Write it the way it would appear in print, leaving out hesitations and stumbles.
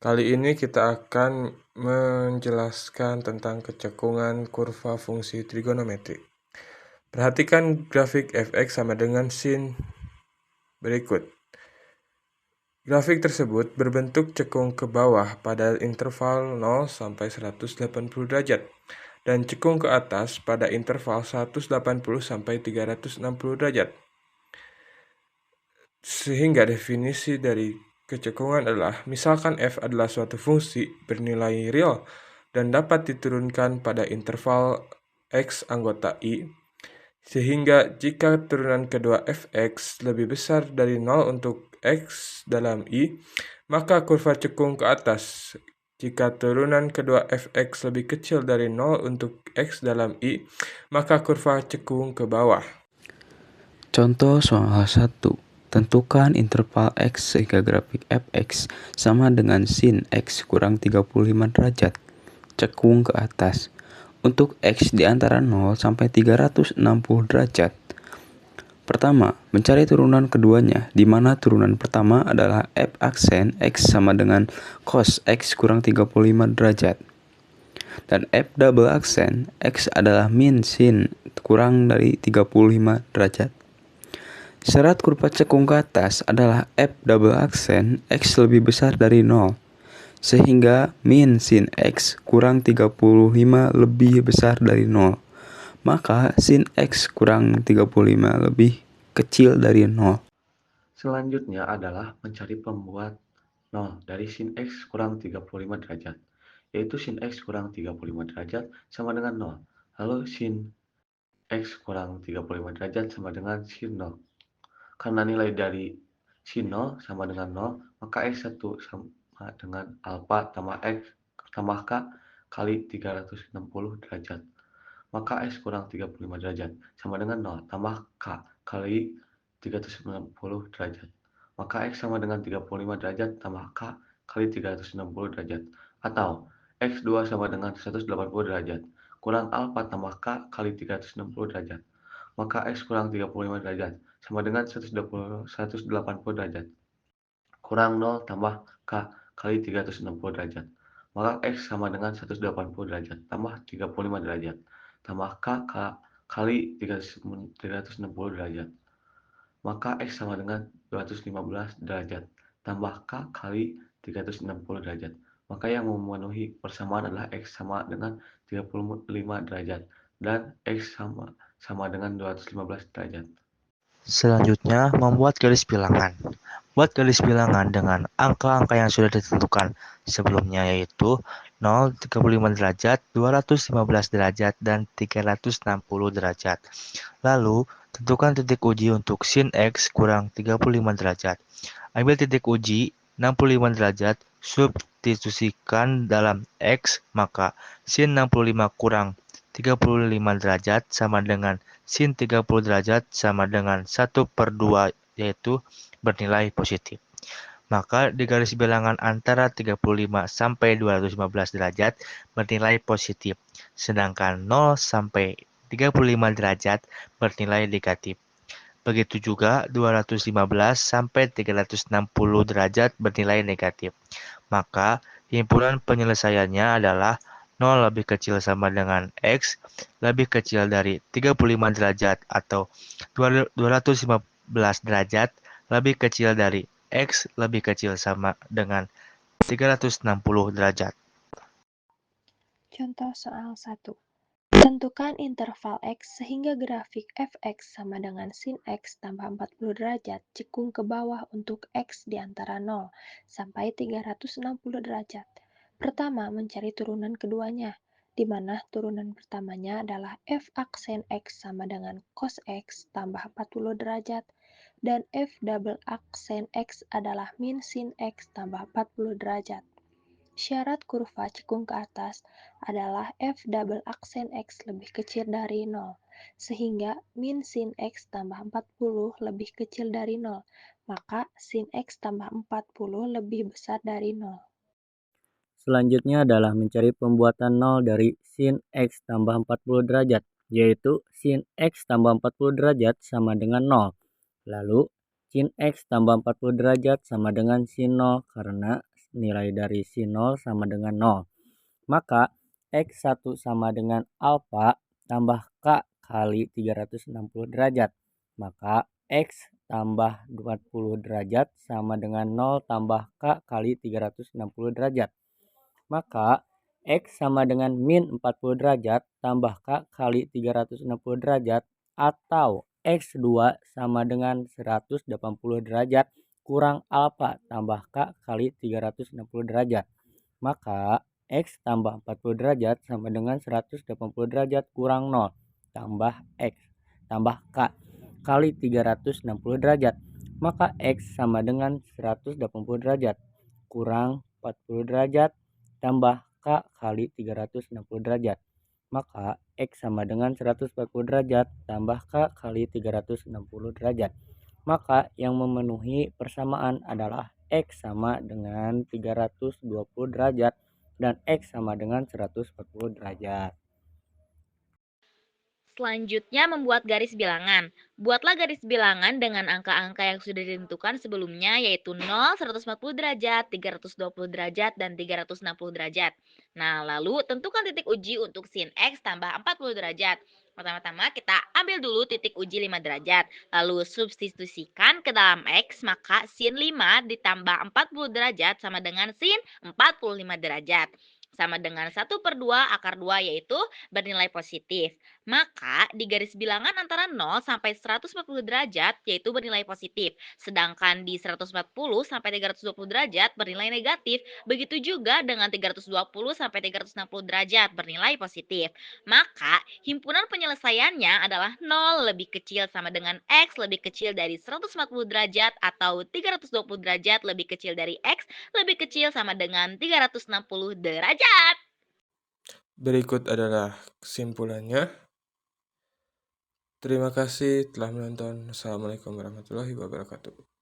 Kali ini kita akan menjelaskan tentang kecekungan kurva fungsi trigonometri. Perhatikan grafik fx sama dengan sin berikut. Grafik tersebut berbentuk cekung ke bawah pada interval 0 sampai 180 derajat dan cekung ke atas pada interval 180 sampai 360 derajat. Sehingga definisi dari kecekungan adalah, misalkan f adalah suatu fungsi bernilai real dan dapat diturunkan pada interval x anggota i, sehingga jika turunan kedua fx lebih besar dari 0 untuk x dalam i, maka kurva cekung ke atas. Jika turunan kedua fx lebih kecil dari 0 untuk x dalam i, maka kurva cekung ke bawah. Contoh soal 1. Tentukan interval x sehingga grafik fx sama dengan sin x kurang 35 derajat, cekung ke atas, untuk x di antara 0 sampai 360 derajat. Pertama, mencari turunan keduanya, di mana turunan pertama adalah f aksen x sama dengan cos x kurang 35 derajat. Dan f double aksen x adalah min sin kurang dari 35 derajat. Syarat kurva cekung ke atas adalah f double aksen x lebih besar dari 0, sehingga min sin x kurang 35 lebih besar dari 0. Maka sin x kurang 35 lebih kecil dari 0. Selanjutnya adalah mencari pembuat 0 dari sin x kurang 35 derajat, yaitu sin x kurang 35 derajat sama dengan 0. Lalu sin x kurang 35 derajat sama dengan sin 0. Karena nilai dari sin 0 sama dengan 0, maka x1 sama dengan alfa tambah x tambah k kali 360 derajat. Maka x kurang 35 derajat sama dengan 0 tambah k kali 360 derajat. Maka x sama dengan 35 derajat tambah k kali 360 derajat. Atau x2 sama dengan 180 derajat kurang alfa tambah k kali 360 derajat. Maka x kurang 35 derajat sama dengan 180 derajat kurang 0 tambah k kali 360 derajat. Maka x sama dengan 180 derajat tambah 35 derajat tambah k kali 360 derajat. Maka x sama dengan 215 derajat tambah k kali 360 derajat. Maka yang memenuhi persamaan adalah x sama dengan 35 derajat dan x sama dengan 215 derajat. Selanjutnya, membuat garis bilangan. Buat garis bilangan dengan angka-angka yang sudah ditentukan sebelumnya, yaitu 0, 35 derajat, 215 derajat, dan 360 derajat. Lalu, tentukan titik uji untuk sin x kurang 35 derajat. Ambil titik uji 65 derajat, substitusikan dalam x, maka sin 65 kurang 35 derajat sama dengan sin 30 derajat sama dengan 1/2, yaitu bernilai positif. Maka di garis bilangan antara 35 sampai 215 derajat bernilai positif, sedangkan 0 sampai 35 derajat bernilai negatif. Begitu juga 215 sampai 360 derajat bernilai negatif. Maka himpunan penyelesaiannya adalah 0 lebih kecil sama dengan x lebih kecil dari 35 derajat atau 215 derajat lebih kecil dari x lebih kecil sama dengan 360 derajat. Contoh soal 1. Tentukan interval x sehingga grafik fx sama dengan sin x tambah 40 derajat cekung ke bawah untuk x di antara 0 sampai 360 derajat. Pertama, mencari turunan keduanya, di mana turunan pertamanya adalah f aksen x sama dengan cos x tambah 40 derajat, dan f double aksen x adalah min sin x tambah 40 derajat. Syarat kurva cekung ke atas adalah f double aksen x lebih kecil dari 0, sehingga min sin x tambah 40 lebih kecil dari 0, maka sin x tambah 40 lebih besar dari 0. Selanjutnya adalah mencari pembuatan 0 dari sin x tambah 40 derajat, yaitu sin x tambah 40 derajat sama dengan 0. Lalu, sin x tambah 40 derajat sama dengan sin 0 karena nilai dari sin 0 sama dengan 0. Maka X1 sama dengan alfa tambah K kali 360 derajat. Maka X tambah 40 derajat sama dengan 0 tambah K kali 360 derajat. Maka X sama dengan min 40 derajat tambah K kali 360 derajat atau X2 sama dengan 180 derajat kurang alfa tambah K kali 360 derajat. Maka X tambah 40 derajat sama dengan 180 derajat kurang 0 tambah X tambah K kali 360 derajat. Maka X sama dengan 180 derajat kurang 40 derajat tambah K kali 360 derajat. Maka X sama dengan 140 derajat tambah K kali 360 derajat. Maka yang memenuhi persamaan adalah X sama dengan 320 derajat dan X sama dengan 140 derajat. Selanjutnya membuat garis bilangan. Buatlah garis bilangan dengan angka-angka yang sudah ditentukan sebelumnya yaitu 0, 140 derajat, 320 derajat, dan 360 derajat. Nah, lalu tentukan titik uji untuk sin X tambah 40 derajat. Pertama-tama kita ambil dulu titik uji 5 derajat, lalu substitusikan ke dalam X, maka sin 5 ditambah 40 derajat sama dengan sin 45 derajat. Sama dengan 1/2 akar 2 yaitu bernilai positif. Maka di garis bilangan antara 0 sampai 140 derajat yaitu bernilai positif. Sedangkan di 140 sampai 320 derajat bernilai negatif. Begitu juga dengan 320 sampai 360 derajat bernilai positif. Maka himpunan penyelesaiannya adalah 0 lebih kecil sama dengan X lebih kecil dari 140 derajat atau 320 derajat lebih kecil dari X lebih kecil sama dengan 360 derajat. Berikut adalah kesimpulannya. Terima kasih telah menonton. Assalamualaikum warahmatullahi wabarakatuh.